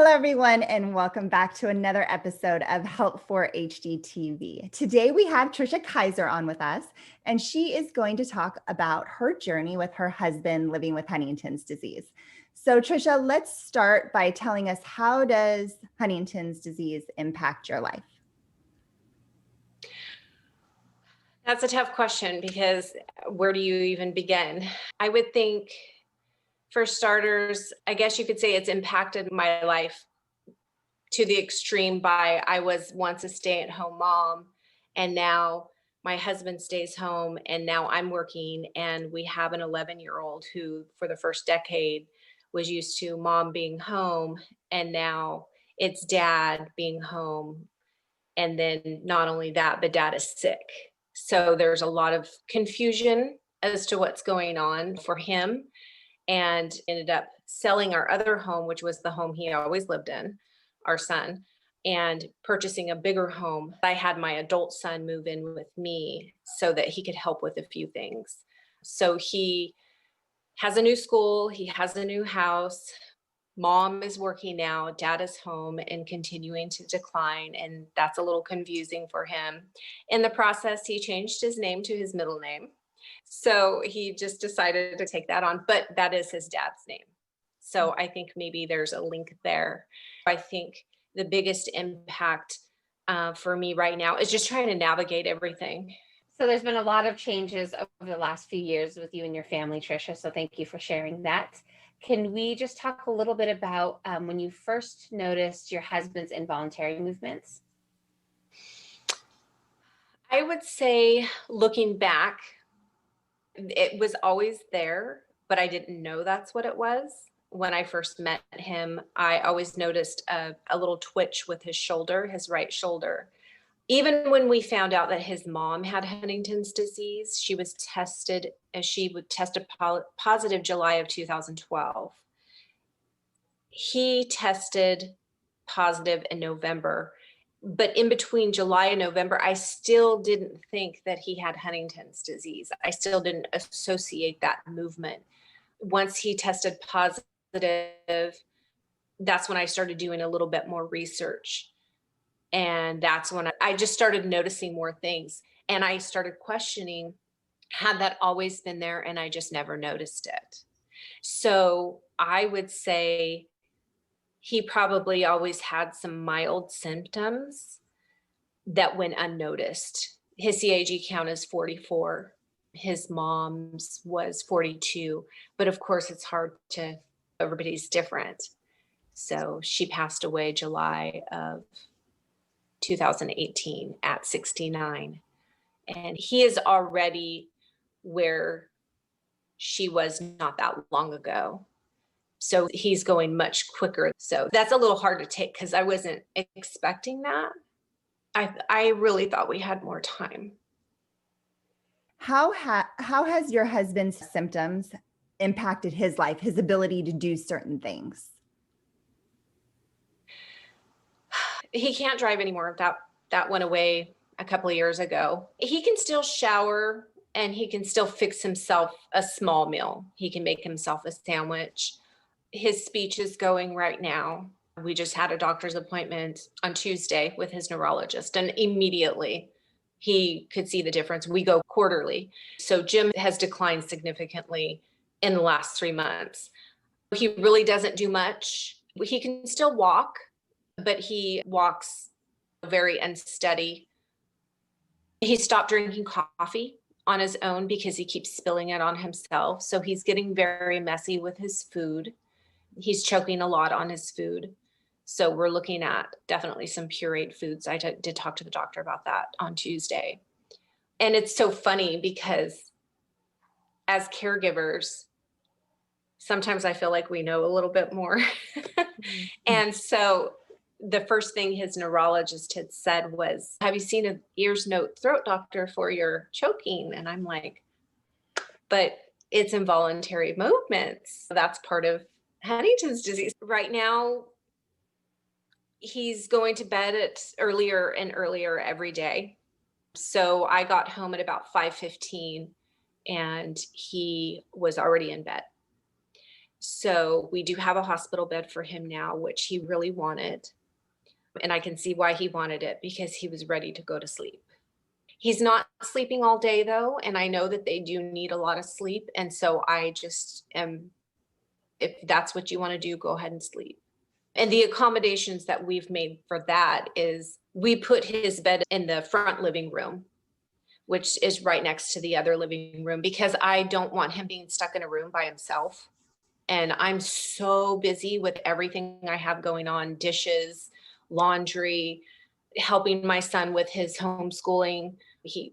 Hello, everyone, and welcome back to another episode of Help for HDTV. Today, we have Trisha Kaiser on with us, and she is going to talk about her journey with her husband living with Huntington's disease. So, Trisha, let's start by telling us, how does Huntington's disease impact your life? That's a tough question because where do you even begin? I would think, for starters, I guess you could say it's impacted my life to the extreme by I was once a stay-at-home mom, and now my husband stays home, and now I'm working, and we have an 11-year-old who, for the first decade, was used to mom being home, and now it's dad being home. And then not only that, but dad is sick. So there's a lot of confusion as to what's going on for him, and ended up selling our other home, which was the home he always lived in, our son, and purchasing a bigger home. I had my adult son move in with me so that he could help with a few things. So he has a new school, he has a new house. Mom is working now, dad is home and continuing to decline, and that's a little confusing for him. In the process, he changed his name to his middle name. So he just decided to take that on, but that is his dad's name. So I think maybe there's a link there. I think the biggest impact for me right now is just trying to navigate everything. So there's been a lot of changes over the last few years with you and your family, Tricia. So thank you for sharing that. Can we just talk a little bit about when you first noticed your husband's involuntary movements? I would say, looking back, it was always there, but I didn't know that's what it was. When I first met him, I always noticed a little twitch with his shoulder, his right shoulder. Even when we found out that his mom had Huntington's disease, she was tested, as she would tested positive July of 2012. He tested positive in November, but in between July and November, I still didn't think that he had Huntington's disease. I still didn't associate that movement. Once he tested positive, that's when I started doing a little bit more research. And that's when I just started noticing more things. And I started questioning, had that always been there and I just never noticed it? So I would say he probably always had some mild symptoms that went unnoticed. His CAG count is 44. His mom's was 42. But of course, it's hard to, everybody's different. So she passed away July of 2018 at 69. And he is already where she was not that long ago. So he's going much quicker. So that's a little hard to take because I wasn't expecting that. I really thought we had more time. How has your husband's symptoms impacted his life, his ability to do certain things? He can't drive anymore. That went away a couple of years ago. He can still shower and he can still fix himself a small meal. He can make himself a sandwich. His speech is going right now. We just had a doctor's appointment on Tuesday with his neurologist, and immediately he could see the difference. We go quarterly. So Jim has declined significantly in the last 3 months. He really doesn't do much. He can still walk, but he walks very unsteady. He stopped drinking coffee on his own because he keeps spilling it on himself. So he's getting very messy with his food. He's choking a lot on his food. So we're looking at definitely some pureed foods. I did talk to the doctor about that on Tuesday. And it's so funny because as caregivers, sometimes I feel like we know a little bit more. And so the first thing his neurologist had said was, have you seen an ears, nose, throat doctor for your choking? And I'm like, but it's involuntary movements. That's part of Huntington's disease. Right now, he's going to bed at earlier and earlier every day. So I got home at about 5:15 and he was already in bed. So we do have a hospital bed for him now, which he really wanted. And I can see why he wanted it, because he was ready to go to sleep. He's not sleeping all day though, and I know that they do need a lot of sleep. And so I just am, if that's what you want to do, go ahead and sleep. And the accommodations that we've made for that is we put his bed in the front living room, which is right next to the other living room, because I don't want him being stuck in a room by himself. And I'm so busy with everything I have going on, dishes, laundry, helping my son with his homeschooling.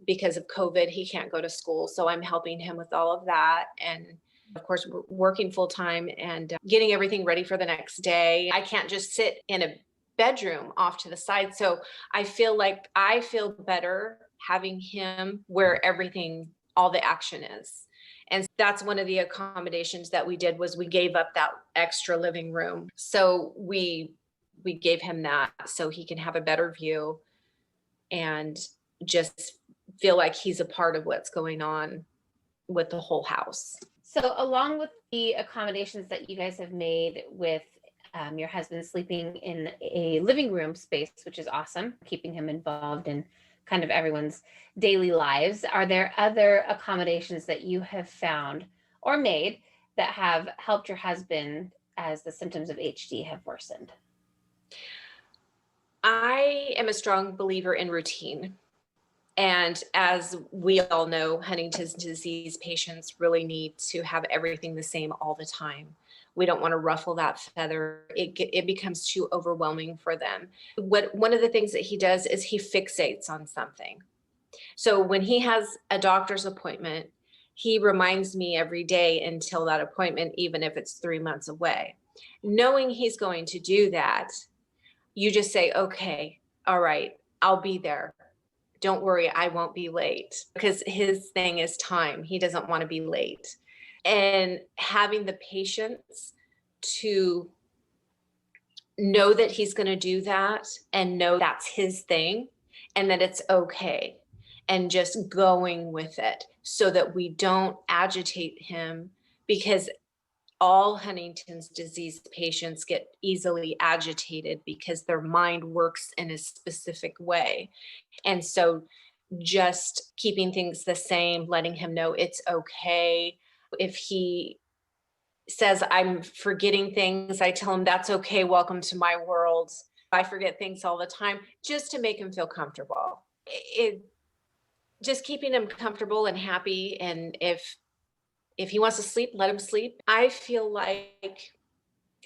Because of COVID, he can't go to school. So I'm helping him with all of that. And of course, we're working full time and getting everything ready for the next day. I can't just sit in a bedroom off to the side. So I feel better having him where everything, all the action is. And that's one of the accommodations that we did, was we gave up that extra living room. So we gave him that so he can have a better view and just feel like he's a part of what's going on with the whole house. So along with the accommodations that you guys have made with your husband sleeping in a living room space, which is awesome, keeping him involved in kind of everyone's daily lives, are there other accommodations that you have found or made that have helped your husband as the symptoms of HD have worsened? I am a strong believer in routine. And as we all know, Huntington's disease patients really need to have everything the same all the time. We don't want to ruffle that feather. It becomes too overwhelming for them. One of the things that he does is he fixates on something. So when he has a doctor's appointment, he reminds me every day until that appointment, even if it's 3 months away. Knowing he's going to do that, you just say, okay, all right, I'll be there. Don't worry, I won't be late, because his thing is time. He doesn't want to be late. And having the patience to know that he's going to do that and know that's his thing and that it's okay, and just going with it so that we don't agitate him, because all Huntington's disease patients get easily agitated because their mind works in a specific way. And so just keeping things the same, letting him know it's okay. If he says, I'm forgetting things, I tell him that's okay. Welcome to my world. I forget things all the time, just to make him feel comfortable. Just keeping him comfortable and happy. And if he wants to sleep, let him sleep. I feel like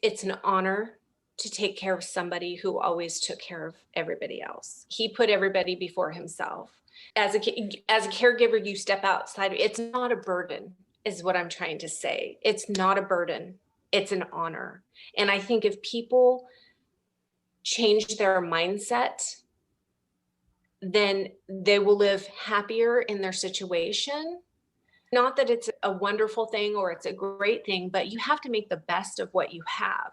it's an honor to take care of somebody who always took care of everybody else. He put everybody before himself. As a caregiver, you step outside. It's not a burden, is what I'm trying to say. It's not a burden. It's an honor. And I think if people change their mindset, then they will live happier in their situation. Not that it's a wonderful thing or it's a great thing, but you have to make the best of what you have.